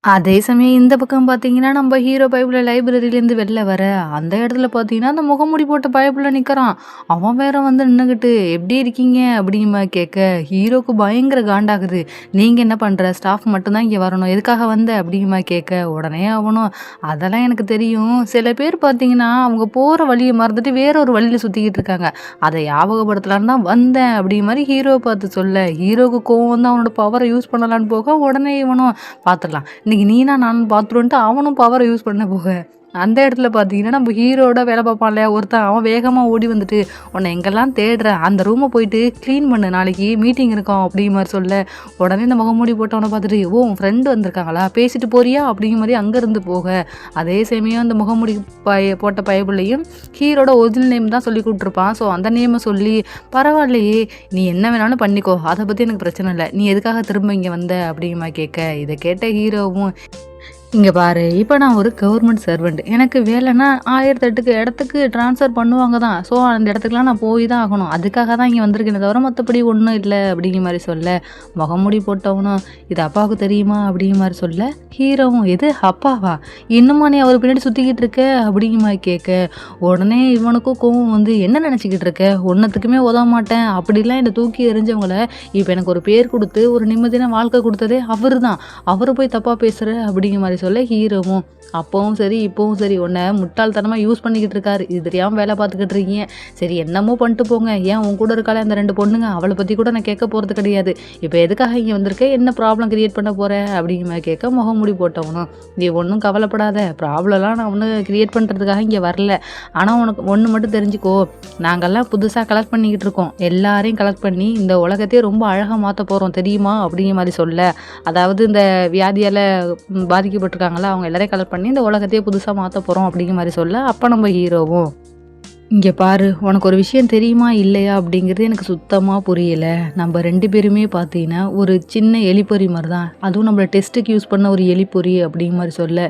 அதே சமயம் இந்த பக்கம் பார்த்தீங்கன்னா நம்ம ஹீரோ பைபிள் லைப்ரரியிலேருந்து வெளில வர அந்த இடத்துல பார்த்தீங்கன்னா அந்த முகமூடி போட்ட பைபிளில் நிற்கிறான். அவன் வேற வந்து நின்றுக்கிட்டு எப்படி இருக்கீங்க அப்படிங்கிற கேட்க ஹீரோக்கு பயங்கர காண்டாகுது. நீங்கள் என்ன பண்ணுற ஸ்டாஃப் மட்டும்தான் இங்கே வரணும் எதுக்காக வந்த அப்படிங்கிற கேட்க உடனே அவனும் அதெல்லாம் எனக்கு தெரியும் சில பேர் பார்த்தீங்கன்னா அவங்க போகிற வழியை மறந்துட்டு வேற ஒரு வழியில் சுற்றிக்கிட்டு இருக்காங்க அதை ஞாபகப்படுத்தலான்னு தான் வந்தேன் அப்படிங்கிற மாதிரி ஹீரோவை பார்த்து சொல்ல ஹீரோவுக்கு கோவம் வந்து அவனோட பவரை யூஸ் பண்ணலான்னு போக உடனே இவனும் பார்த்துடலாம் இன்னைக்கு நீனா நான் பார்த்துருன்ட்டு அவனும் பவரை யூஸ் பண்ண போக அந்த இடத்துல பார்த்தீங்கன்னா நம்ம ஹீரோட வேலை பார்ப்பான் இல்லையா ஒருத்தன் அவன் வேகமாக ஓடி வந்துட்டு உன்னை எங்கெல்லாம் தேடுறேன் அந்த ரூமை போயிட்டு க்ளீன் பண்ணு நாளைக்கு மீட்டிங் இருக்கும் அப்படிங்கிற மாதிரி சொல்ல உடனே இந்த முகமூடி போட்டவனை பார்த்துட்டு உன் ஃப்ரெண்டு வந்திருக்காங்களா பேசிட்டு போறியா அப்படிங்கிற மாதிரி அங்கேருந்து போக அதே சமயம் அந்த முகமூடி போட்ட பைபிளையும் ஹீரோட ஒரிஜினல் நேம் தான் சொல்லி கொடுத்துருப்பான். ஸோ அந்த நேமை சொல்லி பரவாயில்லையே நீ என்ன வேணாலும் பண்ணிக்கோ அதை பற்றி எனக்கு பிரச்சனை இல்லை நீ எதுக்காக திரும்ப இங்கே வந்த அப்படிங்கிற மாதிரி கேட்க இதை கேட்ட ஹீரோவும் இங்கே பாரு இப்போ நான் ஒரு கவர்மெண்ட் சர்வெண்ட் எனக்கு வேலைன்னா 1008 இடத்துக்கு ட்ரான்ஸ்ஃபர் பண்ணுவாங்க தான். ஸோ அந்த இடத்துக்குலாம் நான் போய் தான் ஆகணும் அதுக்காக தான் இங்கே வந்திருக்கேனே தவிர மற்றபடி ஒன்றும் இல்லை அப்படிங்கிற மாதிரி சொல்ல முகமூடி போட்டவனும் இது அப்பாவுக்கு தெரியுமா அப்படிங்கிற மாதிரி சொல்ல ஹீரோவும் எது அப்பாவா இன்னுமா நீ அவர் பின்னாடி சுற்றிக்கிட்டு இருக்க அப்படிங்கிற மாதிரி கேட்க உடனே இவனுக்கும் கோவம் வந்து என்ன நினச்சிக்கிட்டு இருக்க ஒன்றத்துக்குமே உதவ மாட்டேன் அப்படிலாம் என்னை தூக்கி எறிஞ்சவங்கள இப்போ எனக்கு ஒரு பேர் கொடுத்து ஒரு நிம்மதியான வாழ்க்கை கொடுத்ததே அவர் தான் அவரை போய் தப்பாக பேசுகிற அப்படிங்கிற மாதிரி சொல்ல ஹீரோவும் அப்பவும் சரி இப்போவும் சரி உன்னை முட்டாள்தனமாக யூஸ் பண்ணிக்கிட்டு இருக்காரு இது தெரியாமல் வேலை பார்த்துக்கிட்டு இருக்கீங்க சரி என்னமோ பண்ணிட்டு போங்க ஏன் உன் கூட இருக்காளே அந்த 2 பொண்ணுங்க அவளை பற்றி கூட நான் கேட்க போகிறது கிடையாது இப்போ எதுக்காக இங்கே வந்திருக்க என்ன ப்ராப்ளம் கிரியேட் பண்ண போகிறேன் அப்படிங்கிற மாதிரி கேட்க முகமூடி போட்டவனும் நீ ஒன்றும் கவலைப்படாத ப்ராப்ளம்லாம் நான் ஒன்றும் கிரியேட் பண்ணுறதுக்காக இங்கே வரல ஆனால் உனக்கு ஒன்று மட்டும் தெரிஞ்சுக்கோ நாங்கள்லாம் புதுசாக கலெக்ட் பண்ணிக்கிட்டு இருக்கோம் எல்லாரையும் கலெக்ட் பண்ணி இந்த உலகத்தையே ரொம்ப அழகாக மாற்ற போகிறோம் தெரியுமா அப்படிங்கிற மாதிரி சொல்ல அதாவது இந்த வியாதியால் பாதிக்கப்பட்டிருக்காங்களா அவங்க எல்லாரையும் கலெக்ட் பண்ணி இந்த உலகத்தையே புதுசாக மாற்ற போகிறோம் அப்படிங்கிற மாதிரி சொல்ல அப்போ நம்ம ஹீரோவும் இங்கே பாரு உனக்கு ஒரு விஷயம் தெரியுமா இல்லையா அப்படிங்கிறது எனக்கு சுத்தமாக புரியலை நம்ம 2 பேருமே பார்த்தீங்கன்னா ஒரு சின்ன எலிப்பொறி மாதிரி தான் அதுவும் நம்மளை டெஸ்ட்டுக்கு யூஸ் பண்ண ஒரு எலிப்பொறி அப்படிங்கிற மாதிரி சொல்ல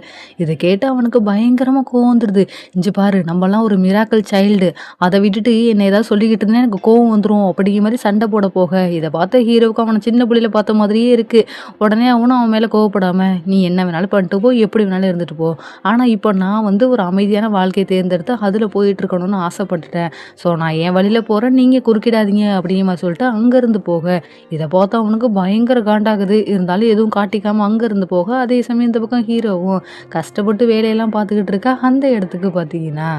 இதை கேட்டு அவனுக்கு பயங்கரமாக கோவம் வந்துடுது. இங்கே பாரு நம்மலாம் ஒரு மிராக்கல் சைல்டு அதை விட்டுட்டு என்னை ஏதாவது சொல்லிக்கிட்டு இருந்தேன் எனக்கு கோவம் வந்துடும் அப்படிங்கிற மாதிரி சண்டை போட போக இதை பார்த்த ஹீரோவுக்கு அவனை சின்ன பிள்ளையில பார்த்த மாதிரியே இருக்குது. உடனே அவன் மேலே கோவப்படாமல் நீ என்ன வேணாலும் பண்ணிட்டு போ எப்படி வேணாலும் இருந்துட்டு போ ஆனால் இப்போ நான் வந்து ஒரு அமைதியான வாழ்க்கையை தேர்ந்தெடுத்து அதில் போயிட்டு இருக்கணும்னு ஆசைப்பட்டுட்டேன் ஸோ நான் என் வழியில் போகிறேன் நீங்கள் குறுக்கிடாதீங்க அப்படிங்கிற மாதிரி சொல்லிட்டு அங்கேருந்து போக இதை பார்த்தா அவனுக்கு பயங்கர காண்டாகுது. இருந்தாலும் எதுவும் காட்டிக்காமல் அங்கேருந்து போக அதே சமயம் இந்த பக்கம் ஹீரோவும் கஷ்டப்பட்டு வேலையெல்லாம் பார்த்துக்கிட்டு இருக்கா. அந்த இடத்துக்கு பார்த்தீங்கன்னா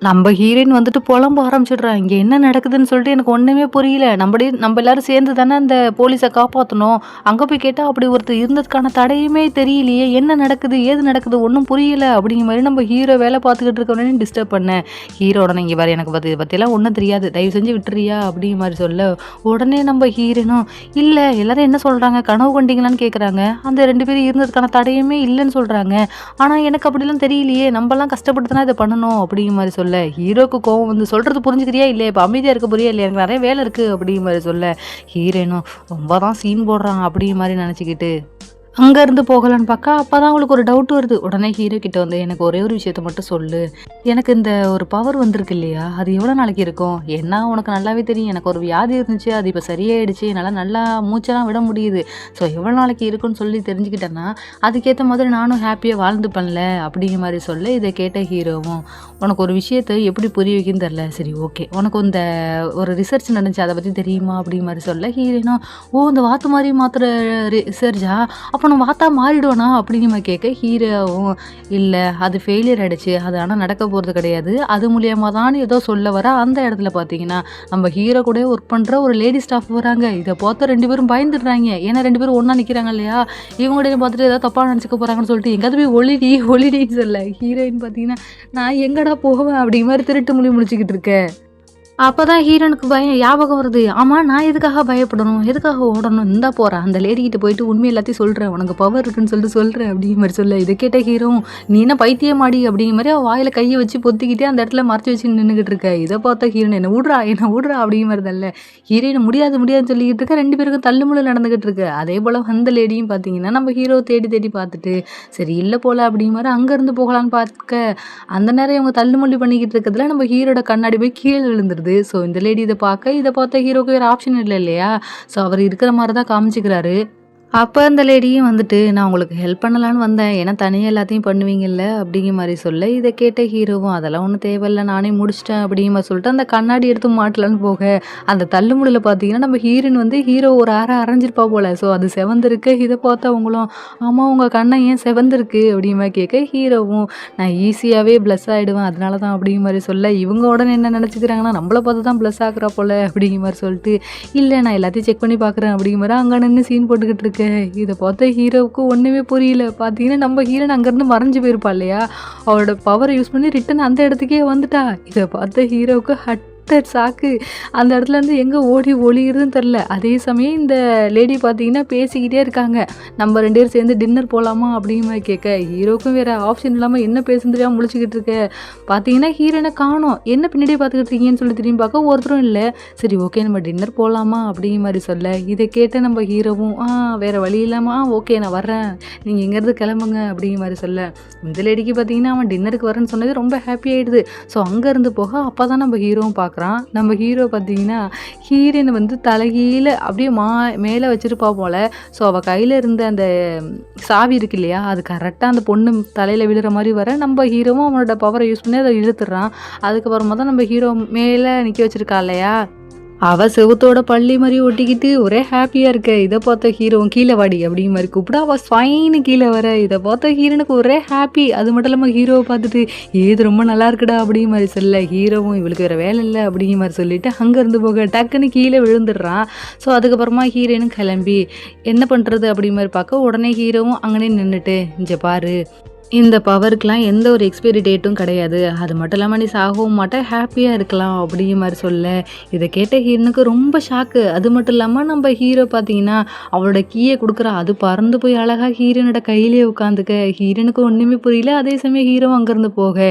நம்ம ஹீரோயின் வந்துட்டு புலம்ப ஆரம்பிச்சிடுறான். இங்கே என்ன நடக்குதுன்னு சொல்லிட்டு எனக்கு ஒன்றுமே புரியல. நம்ம எல்லாரும் சேர்ந்து தானே அந்த போலீஸை காப்பாற்றணும். அங்கே போய் கேட்டால் அப்படி ஒருத்தர் இருந்ததுக்கான தடையுமே தெரியலையே என்ன நடக்குது ஏது நடக்குது ஒன்றும் புரியல அப்படிங்கிற மாதிரி நம்ம ஹீரோ வேலை பார்த்துக்கிட்டு இருக்கவனே டிஸ்டர்ப் பண்ணேன். ஹீரோட இங்கே வேறு எனக்கு இதை பற்றியெல்லாம் ஒன்றும் தெரியாது தயவு செஞ்சு விட்டுறியா அப்படிங்கிற மாதிரி சொல்ல உடனே நம்ம ஹீரோனும் இல்லை எல்லாரும் என்ன சொல்கிறாங்க கனவு கொண்டீங்களான்னு கேட்குறாங்க. அந்த 2 பேரும் இருந்ததுக்கான தடையுமே இல்லைன்னு சொல்கிறாங்க. ஆனால் எனக்கு அப்படிலாம் தெரியலையே நம்மலாம் கஷ்டப்பட்டு தானே இதை பண்ணணும் அப்படிங்கிற மாதிரி சொல்ல சொல்ல ஹீரோக்கு கோவம் வந்து சொல்கிறது புரிஞ்சுக்கிறியா இல்லையா, இப்போ அமைதியாக இருக்க போறியா இல்லையா, எனக்கு நிறைய வேலை இருக்குது அப்படிங்கிற மாதிரி சொல்ல ஹீரோனும் ரொம்ப தான் சீன் போடுறாங்க அப்படிங்கிற மாதிரி நினச்சிக்கிட்டு அங்கேருந்து போகலான்னு பார்க்க அப்போ தான் அவங்களுக்கு ஒரு டவுட் வருது. உடனே ஹீரோ கிட்ட வந்து எனக்கு ஒரே ஒரு விஷயத்த மட்டும் சொல்லு, எனக்கு இந்த ஒரு பவர் வந்திருக்கு இல்லையா, அது எவ்வளோ நாளைக்கு இருக்கும், ஏன்னா உனக்கு நல்லாவே தெரியும் எனக்கு ஒரு வியாதி இருந்துச்சு, அது இப்போ சரியாயிடுச்சு, என்னால் நல்லா மூச்செல்லாம் விட முடியுது. ஸோ எவ்வளோ நாளைக்கு இருக்குன்னு சொல்லி தெரிஞ்சுக்கிட்டேன்னா அதுக்கேற்ற மாதிரி நானும் ஹாப்பியாக வாழ்ந்து பண்ணல அப்படிங்கிற மாதிரி சொல்ல இதை கேட்ட ஹீரோவும் உனக்கு ஒரு விஷயத்தை எப்படி புரிய வைக்குன்னு தெரில, சரி ஓகே உனக்கு இந்த ஒரு ரிசர்ச் நடந்துச்சு அதை பற்றி தெரியுமா அப்படிங்கிற மாதிரி சொல்ல ஹீரோனும் ஓ இந்த வாத்து மாதிரி மாத்திர ரிசர்ச்சா, அப்போ நம்ம வாத்தா மாறிடுவானா அப்படிங்கிற மாதிரி கேட்க ஹீரோவும் இல்லை அது ஃபெயிலியர் ஆகிடுச்சு, அது ஆனால் நடக்க போகிறது கிடையாது, அது மூலியமாக தான் ஏதோ சொல்ல வர அந்த இடத்துல பார்த்தீங்கன்னா நம்ம ஹீரோ கூட ஒர்க் பண்ணுற ஒரு லேடி ஸ்டாஃப் வராங்க. இதை பார்த்து 2 பேரும் பயந்துடுறாங்க, ஏன்னா 2 பேரும் ஒன்றா நிற்கிறாங்க இல்லையா, இவங்கள்டையும் பார்த்துட்டு ஏதாவது தப்பாக நினச்சிக்க போகிறாங்கன்னு சொல்லிட்டு எங்கேயாவது போய் ஒளிடின்னு சொல்ல ஹீரோயின் பார்த்தீங்கன்னா நான் எங்கடா போவேன் அப்படிங்கிற மாதிரி திருட்டு மொழி முடிச்சுக்கிட்டு இருக்கேன். அப்போ தான் ஹீரோனுக்கு ஞாபகம் வருது, ஆமாம் நான் எதுக்காக பயப்படணும், எதுக்காக ஓடணும், இந்தா போகிறேன் அந்த லேடிக்கிட்ட போயிட்டு உண்மை எல்லாத்தையும் சொல்கிறேன், உனக்கு பவர் இருக்குன்னு சொல்லிட்டு சொல்கிறேன் அப்படிங்கிற மாதிரி சொல்ல இதை கேட்ட ஹீரோவும் நீ என்ன பைத்தியமாடி அப்படிங்கிற மாதிரி அவள் வாயில் கையை வச்சு பொத்திக்கிட்டே அந்த இடத்துல மறைச்சி வச்சு நின்றுக்கிட்டு இருக்க. இதை பார்த்தா ஹீரோன் என்ன விட்றா அப்படிங்கிற மாதிரி இல்லை ஹீரோயின் முடியாதுன்னு சொல்லிக்கிட்டு இருக்க, 2 பேருக்கும் தள்ளுமுள்ளு நடந்துக்கிட்டு இருக்கு. அதே போல் அந்த லேடியும் பார்த்தீங்கன்னா நம்ம ஹீரோ தேடி பார்த்துட்டு சரி இல்லை போல் அப்படிங்கிற மாதிரி அங்கேருந்து போகலான்னு பார்க்க அந்த நேரம் இவங்க தள்ளுமொழி பண்ணிக்கிட்டு இருக்கிறதுல நம்ம ஹீரோட கண்ணாடி போய் கீழே விழுந்துருது. ஸோ இந்த லேடி இதை பார்த்தா ஹீரோக்கு வேறு ஆப்ஷன் இல்லை இல்லையா, ஸோ அவர் இருக்கிற மாதிரி தான் காமிச்சிக்கிறாரு. அப்போ அந்த லேடியும் வந்துட்டு நான் உங்களுக்கு ஹெல்ப் பண்ணலான்னு வந்தேன், ஏன்னா தனியாக எல்லாத்தையும் பண்ணுவீங்கல்ல அப்படிங்கிற மாதிரி சொல்ல இதை கேட்ட ஹீரோவும் அதெல்லாம் ஒன்றும் தேவையில்லை நானே முடிச்சிட்டேன் அப்படிங்கிற மாதிரி சொல்லிட்டு அந்த கண்ணாடி எடுத்து மாட்டலான்னு போக அந்த தள்ளுமுடியில் பார்த்தீங்கன்னா நம்ம ஹீரோயின் வந்து ஹீரோ ஒரு அரைஞ்சிருப்பா போல். ஸோ அது செவந்திருக்கு. இதை பார்த்தா அவங்களும் ஆமாம் உங்கள் கண்ணை ஏன் செவந்திருக்கு அப்படிங்கிற மாதிரி கேட்க ஹீரோவும் நான் ஈஸியாகவே ப்ளஸ் ஆகிடுவேன் அதனால தான் அப்படிங்கிற மாதிரி சொல்ல இவங்க உடனே என்ன நினச்சிக்கிறாங்கன்னா நம்மளை பார்த்து தான் ப்ளஸ் ஆகுறா போல் அப்படிங்கிற மாதிரி சொல்லிட்டு இல்லை நான் எல்லாத்தையும் செக் பண்ணி பார்க்குறேன் அப்படிங்கிற மாதிரி அங்கே நின்று சீன் போட்டுக்கிட்டு இருக்கேன். இதை பார்த்தா ஹீரோவுக்கு ஒன்றுமே புரியல. பார்த்தீங்கன்னா நம்ம ஹீரோன் அங்கேருந்து மறைஞ்சு போயிருப்பா இல்லையா, அவளோட பவரை யூஸ் பண்ணி ரிட்டன் அந்த இடத்துக்கே வந்துட்டா. இதை பார்த்த ஹீரோவுக்கு சாக்கு அந்த இடத்துல இருந்து எங்கே ஓடி ஒளிகிறதுன்னு தெரில. அதே சமயம் இந்த லேடி பார்த்தீங்கன்னா பேசிக்கிட்டே இருக்காங்க, நம்ம 2 பேரும் சேர்ந்து டின்னர் போகலாமா அப்படிங்கிற மாதிரி கேட்க ஹீரோக்கும் வேறு ஆப்ஷன் இல்லாமல் என்ன பேசுந்துரியா முழிச்சிக்கிட்டு இருக்க. பார்த்தீங்கன்னா ஹீரோனை காணோம், என்ன பின்னாடியே பார்த்துக்கிட்டு இருக்கீங்கன்னு சொல்லி திரும்பி பார்க்க ஒருத்தரும் இல்லை. சரி ஓகே நம்ம டின்னர் போகலாமா அப்படிங்கிற மாதிரி சொல்ல இதை கேட்ட நம்ம ஹீரோவும் வேறு வழி இல்லாமல் ஓகே நான் வர்றேன் நீங்கள் எங்கேருந்து கிளம்புங்க அப்படிங்கிற மாதிரி சொல்ல இந்த லேடிக்கு பார்த்தீங்கன்னா அவன் டின்னருக்கு வரேன்னு சொன்னது ரொம்ப ஹாப்பி ஆகிடுது. ஸோ அங்கேருந்து போக அப்போ தான் நம்ம ஹீரோவும் பார்க்குறான். நம்ம ஹீரோ பார்த்தீங்கன்னா ஹீரோனை வந்து தலைகீழ அப்படியே மேலே வச்சிருப்பா போல். ஸோ அவள் கையில் இருந்த அந்த சாவி இருக்கு இல்லையா, அது கரெக்டாக அந்த பொண்ணு தலையில் விழுற மாதிரி வர நம்ம ஹீரோவும் அவனோட பவரை யூஸ் பண்ணி அதை இழுத்துடுறான். அதுக்கப்புறமா தான் நம்ம ஹீரோ மேலே நிற்க வச்சிருக்கா இல்லையா, அவள் செவுத்தோட பள்ளி மாதிரி ஒட்டிக்கிட்டு ஒரே ஹாப்பியாக இருக்க. இதை பார்த்த ஹீரோவும் கீழே வாடி அப்படிங்கிற மாதிரி கூப்பிட அவள் ஸ்வைன்னு கீழே வர. இதை பார்த்த ஹீரோனுக்கு ஒரே ஹாப்பி. அது மட்டும் இல்லாமல் ஹீரோவை பார்த்துட்டு ஏது ரொம்ப நல்லா இருக்குடா அப்படிங்கிற மாதிரி சொல்ல ஹீரோவும் இவளுக்கு வேறு வேலை இல்லை அப்படிங்கிற மாதிரி சொல்லிட்டு அங்கேருந்து போக டக்குன்னு கீழே விழுந்துடுறான். ஸோ அதுக்கப்புறமா ஹீரோனும் கிளம்பி என்ன பண்ணுறது அப்படிங்கிற மாதிரி பார்க்க உடனே ஹீரோவும் அங்கனே நின்றுட்டு இங்கே பாரு இந்த பவருக்கெலாம் எந்த ஒரு எக்ஸ்பைரி டேட்டும் கிடையாது, அது மட்டும் இல்லாமல் நீ சாகவும் மாட்டேன் ஹாப்பியாக இருக்கலாம் அப்படிங்கிற மாதிரி சொல்ல இதை கேட்ட ஹீரோனுக்கு ரொம்ப ஷாக்கு. அது மட்டும் இல்லாமல் நம்ம ஹீரோ பார்த்தீங்கன்னா அவளோட கீயை கொடுக்குறா, அது பறந்து போய் அழகாக ஹீரோனோட கையிலேயே உட்காந்துக்க. ஹீரோனுக்கு ஒன்றுமே புரியல. அதே சமயம் ஹீரோ அங்கேருந்து போக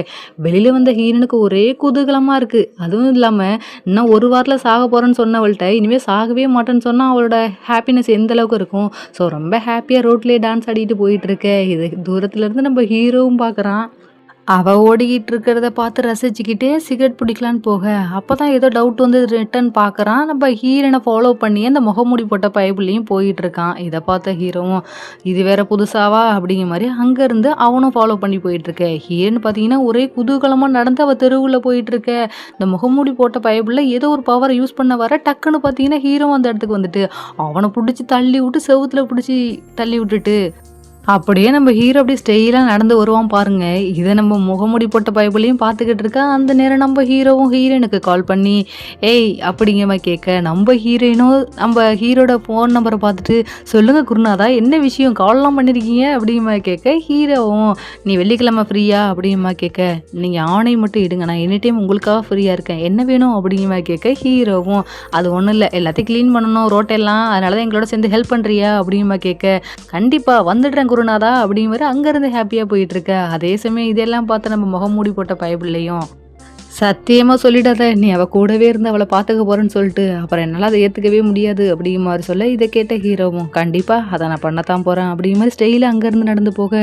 வெளியில் வந்த ஹீரோனுக்கு ஒரே குதூகலமாக இருக்குது. அதுவும் இல்லாமல் இன்னும் ஒரு வாரத்தில் சாக போகிறேன்னு சொன்னவள்கிட்ட இனிமேல் சாகவே மாட்டேன்னு சொன்னால் அவளோட ஹாப்பினஸ் எந்த அளவுக்கு இருக்கும். ஸோ ரொம்ப ஹாப்பியாக ரோட்லேயே டான்ஸ் ஆடிட்டு போயிட்டுருக்க. இது தூரத்துலேருந்து நம்ம ஹீரோவும் பார்க்குறான். அவள் ஓடிக்கிட்டு இருக்கிறத பார்த்து ரசிச்சுக்கிட்டே சிகரெட் பிடிக்கலான்னு போக அப்போ தான் ஏதோ டவுட் வந்து ரிட்டன் பார்க்குறான். நம்ம ஹீரோனை ஃபாலோ பண்ணி அந்த முகமூடி போட்ட பைப்புலையும் போயிட்டுருக்கான். இதை பார்த்த ஹீரோவும் இது வேற புதுசாவா அப்படிங்கிற மாதிரி அங்கேருந்து அவனும் ஃபாலோ பண்ணி போயிட்டுருக்க. ஹீரோன்னு பார்த்தீங்கன்னா ஒரே குதூகலமாக நடந்து அவள் தெருவில் போயிட்டுருக்க. இந்த முகமூடி போட்ட பைப்பில் ஏதோ ஒரு பவரை யூஸ் பண்ண வர டக்குன்னு பார்த்தீங்கன்னா ஹீரோ அந்த இடத்துக்கு வந்துட்டு அவனை பிடிச்சி தள்ளி விட்டு செவுத்தில் பிடிச்சி தள்ளி விட்டுட்டு அப்படியே நம்ம ஹீரோ அப்படி ஸ்டைலாக நடந்து வருவான் பாருங்க. இதை நம்ம முகமூடி போட்ட பைபிளையும் பார்த்துக்கிட்டு இருக்கா. அந்த நேரம் நம்ம ஹீரோவும் ஹீரோயினுக்கு கால் பண்ணி ஏய் அப்படிங்கிற மாதிரி கேட்க நம்ம ஹீரோயினும் நம்ம ஹீரோட ஃபோன் நம்பரை பார்த்துட்டு சொல்லுங்கள் குருநாதா என்ன விஷயம் கால்லாம் பண்ணியிருக்கீங்க அப்படிங்கிற மாதிரி கேட்க ஹீரோவும் நீ வெள்ளிக்கிழமை ஃப்ரீயா அப்படிங்கிற மாதிரி கேட்க நீங்கள் ஆணை மட்டும் இடுங்க நான் எனி டைம் உங்களுக்காக ஃப்ரீயாக இருக்கேன் என்ன வேணும் அப்படிங்கிற மாதிரி கேட்க ஹீரோவும் அது ஒன்றும் இல்லை எல்லாத்தையும் க்ளீன் பண்ணணும் ரோட்டெல்லாம் அதனால தான் எங்களோட சேர்ந்து ஹெல்ப் பண்ணுறியா அப்படிங்கிற மாதிரி கேட்க கண்டிப்பாக வந்துடுறேன் குருநாதா அப்படிங்கிற அங்கேருந்து ஹாப்பியாக போயிட்டுருக்க. அதே சமயம் இதெல்லாம் பார்த்து நம்ம முகம் மூடி போட்ட பைபிள்லையும் சத்தியமா சொல்லிடாத. நீ அவ கூடவே இருந்து அவள பார்த்துக்க போறேன்னு சொல்லிட்டு. அப்புறம் என்னால அத ஏத்துக்கவே முடியாது அப்படிங்கிற மாரி சொல்ல, இத கேட்ட ஹீரோவும், கண்டிப்பா அத நான் பண்ணத்தான் போறேன் அப்படிங்கிற மாரி ஸ்டைலா அங்கருந்து நடந்து போக,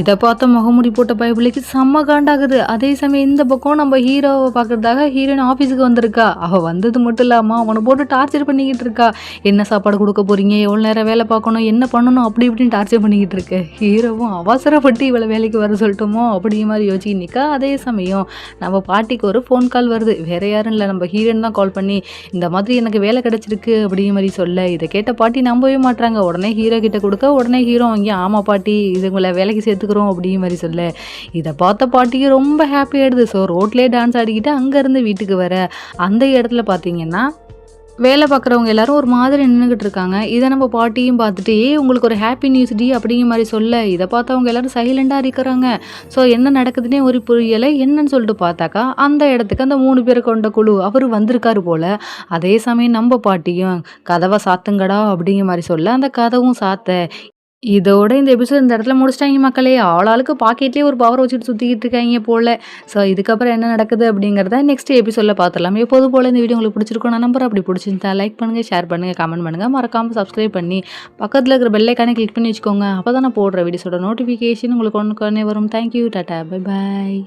இத பார்த்த முகமூடி போட்ட பயப்புள்ளைக்கு செம்ம காண்டாகுது. அதே சமயம் இந்த பக்கம் நம்ம ஹீரோவ பார்க்கறதுக்காக ஹீரோயின் ஆஃபீஸுக்கு வந்திருக்கா. அவ வந்தது மட்டும் இல்லாம அவன போட்டு டார்ச்சர் பண்ணிக்கிட்டு இருக்கா. என்ன சாப்பாடு குடுக்க போறீங்க? எவ்வளோ நேரம் வேலை பார்க்கணும்? என்ன பண்ணணும்? அப்படி இப்படின்னு டார்ச்சர் பண்ணிக்கிட்டு இருக்கு. ஹீரோவும் அவசரப்பட்டு இவள வேலைக்கு வர சொல்லட்டுமோ அப்படிங்கிற மாரி யோசிச்சுட்டு நிக்கா. அதே சமயம் நம்ம பாட்டிக்கு ஒரு ஃபோன் கால் வருது. வேற யாரும் இல்ல, நம்ம ஹீரோயின் தான் கால் பண்ணி, இந்த மாதிரி எனக்கு வேலை கிடைச்சிருக்கு அப்படிங்கிற மாரி சொல்ல, இத கேட்ட பாட்டி நம்பவே மாட்றாங்க. உடனே ஹீரோ கிட்ட குடுக்க, உடனே ஹீரோ வாங்கி, ஆமா பாட்டி இது உங்கள வேலைக்கு சேர்த்துக்கிறோம் அப்படிங்கிற மாரி சொல்ல, இத பார்த்த பாட்டிக்கு ரொம்ப ஹாப்பி ஆயிடுது. ஸோ ரோட்லயே டான்ஸ் ஆடிக்கிட்டு அங்கருந்து வீட்டுக்கு வர, அந்த இடத்துல பார்த்தீங்கன்னா, வேலை பார்க்குறவங்க எல்லாரும் ஒரு மாதிரி நின்னுகிட்டு இருக்காங்க. இத நம்ம பாட்டியும் பார்த்துட்டு, "ஏய் உங்களுக்கு ஒரு ஹாப்பி நியூஸ் டி" அப்படிங்கிற மாரி சொல்ல, இத பார்த்தவங்க எல்லாரும் சைலண்டா இருக்கிறாங்க. ஸோ என்ன நடக்குதுன்னே ஒரு புரியல. என்னன்னு சொல்லிட்டு பார்த்தாக்கா, அந்த இடத்துக்கு அந்த 3 பேர் கொண்ட குழு அவரு வந்திருக்காரு போல. அதே சமயம் நம்ம பாட்டியும், "கதவ சாத்துங்கடா" அப்படிங்கிற மாரி சொல்ல, அந்த கதவும் சாத்த, இதோட இந்த எபிசோட் இந்த இடத்துல முடிச்சுட்டாங்க மக்களே. ஆளாளுக்கு பாக்கெட்லயே ஒரு பவர் வச்சுட்டு சுத்திக்கிட்டு இருக்காய்ங்க போல. ஸோ இதுக்கப்புறம் என்ன நடக்குது அப்படிங்கிறத நெக்ஸ்ட் எபிசோட்ல பார்த்துடலாம். எப்போதும் போல இந்த வீடியோ உங்களுக்கு பிடிச்சிருக்கும் நான் நம்புறேன். அப்படி பிடிச்சிருந்தா லைக் பண்ணுங்க, ஷேர் பண்ணுங்க, கமெண்ட் பண்ணுங்க. மறக்காம சப்ஸ்கிரைப் பண்ணி பக்கத்துல இருக்கிற பெல் ஐகானை கிளிக் பண்ணி வச்சுக்கோங்க. அப்பதான் நான் போடுற வீடியோஸோட நோட்டிஃபிகேஷன் உங்களுக்கு ஒன்னுக்கு உடனே வரும். Thank you, Tata, bye bye.